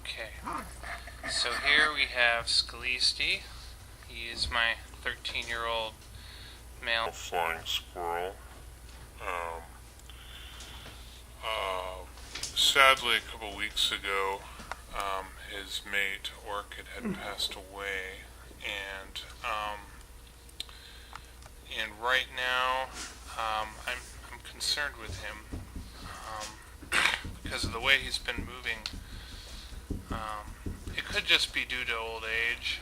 Okay, so here we have Scalisti. He is my 13-year-old male flying squirrel. Um, Sadly, a couple weeks ago, his mate Orchid had passed away, and right now, I'm concerned with him because of the way he's been moving. It could just be due to old age,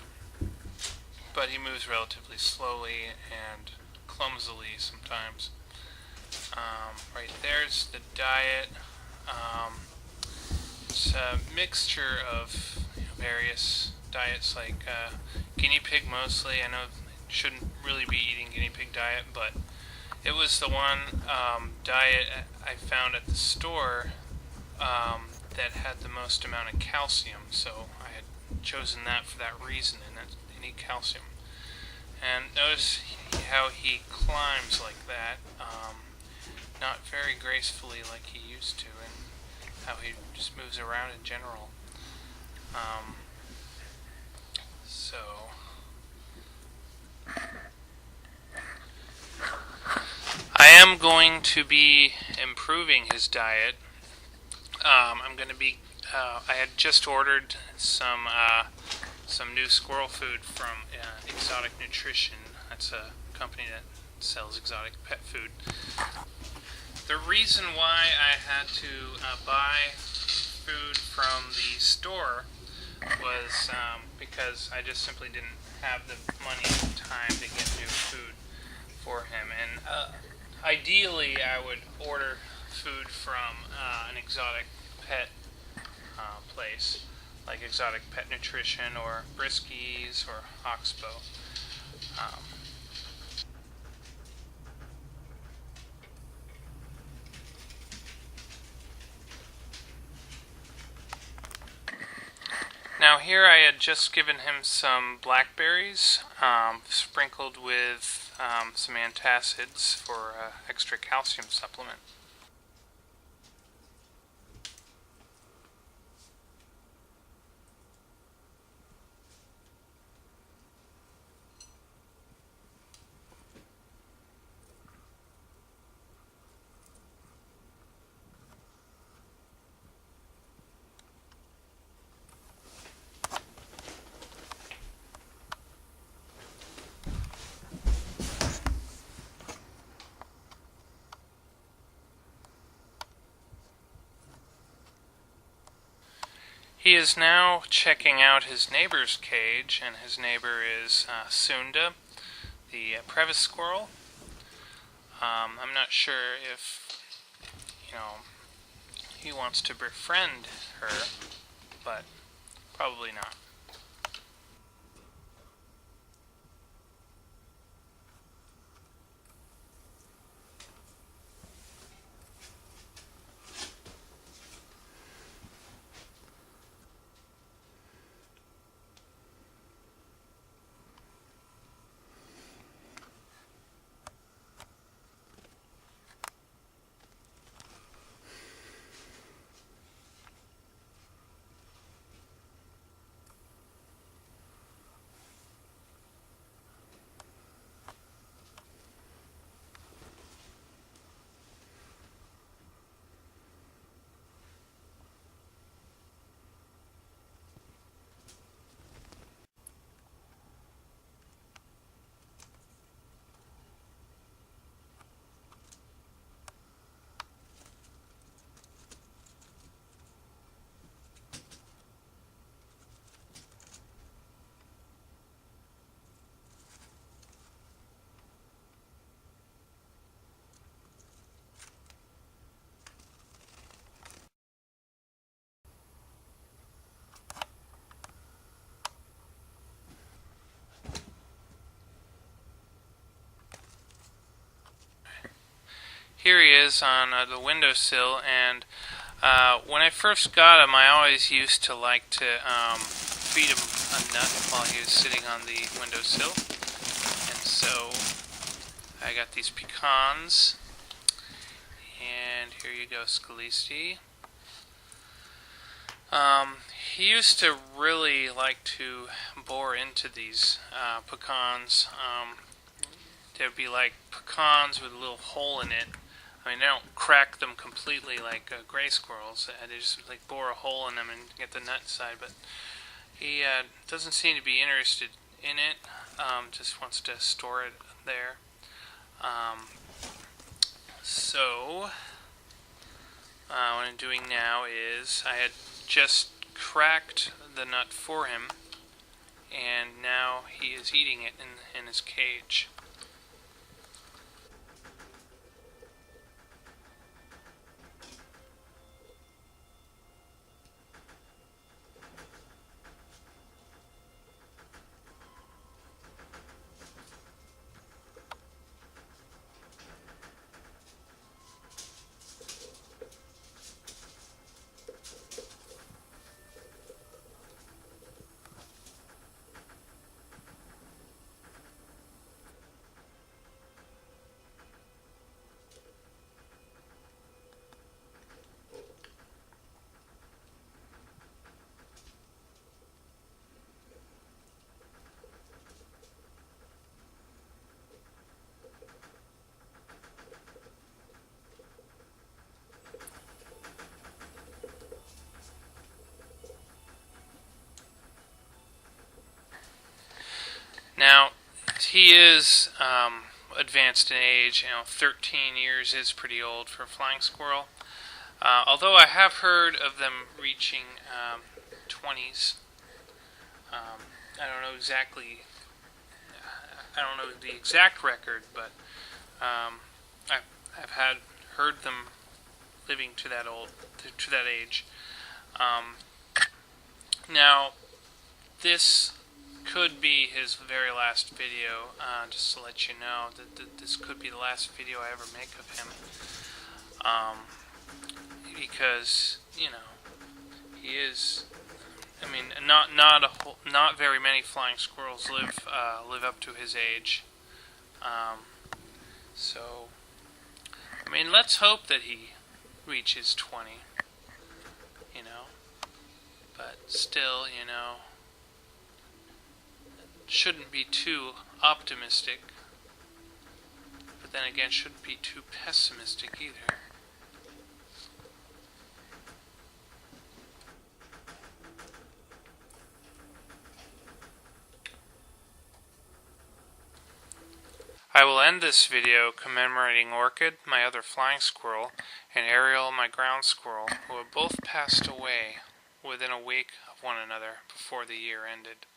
but he moves relatively slowly and clumsily sometimes. Right there's the diet. It's a mixture of various diets, like guinea pig mostly. I know shouldn't really be eating guinea pig diet, but it was the one diet I found at the store that had the most amount of calcium, so I had chosen that for that reason, and that they need calcium. And notice how he climbs like that, not very gracefully like he used to, and how he just moves around in general. So I am going to be improving his diet. I'm going to be. I had just ordered some new squirrel food from Exotic Nutrition. That's a company that sells exotic pet food. The reason why I had to buy food from the store was because I just simply didn't have the money and time to get new food for him. And ideally, I would order food from an exotic pet place, like Exotic Pet Nutrition or Briskie's or Oxbow. Now here I had just given him some blackberries, sprinkled with some antacids for extra calcium supplement. He is now checking out his neighbor's cage, and his neighbor is Sunda, the Previs squirrel. I'm not sure if, he wants to befriend her, but probably not. Here he is on the windowsill, and when I first got him, I always used to like to feed him a nut while he was sitting on the windowsill. And so I got these pecans, and here you go, Scalisti. He used to really like to bore into these pecans. There'd be like pecans with a little hole in it. I mean, they don't crack them completely like gray squirrels. They just like bore a hole in them and get the nut inside. But he doesn't seem to be interested in it. Just wants to store it there. So what I'm doing now is I had just cracked the nut for him, and now he is eating it in his cage. Now, he is advanced in age. 13 years is pretty old for a flying squirrel. Although I have heard of them reaching 20s. I don't know exactly. I don't know the exact record, but I've heard them living to that age. Now, this could be his very last video. Just to let you know that this could be the last video I ever make of him. Because he is. I mean, not very many flying squirrels live up to his age. So, I mean, let's hope that he reaches 20. But still, shouldn't be too optimistic. But then again, shouldn't be too pessimistic either. I will end this video commemorating Orchid, my other flying squirrel, and Ariel, my ground squirrel, who have both passed away within a week of one another before the year ended.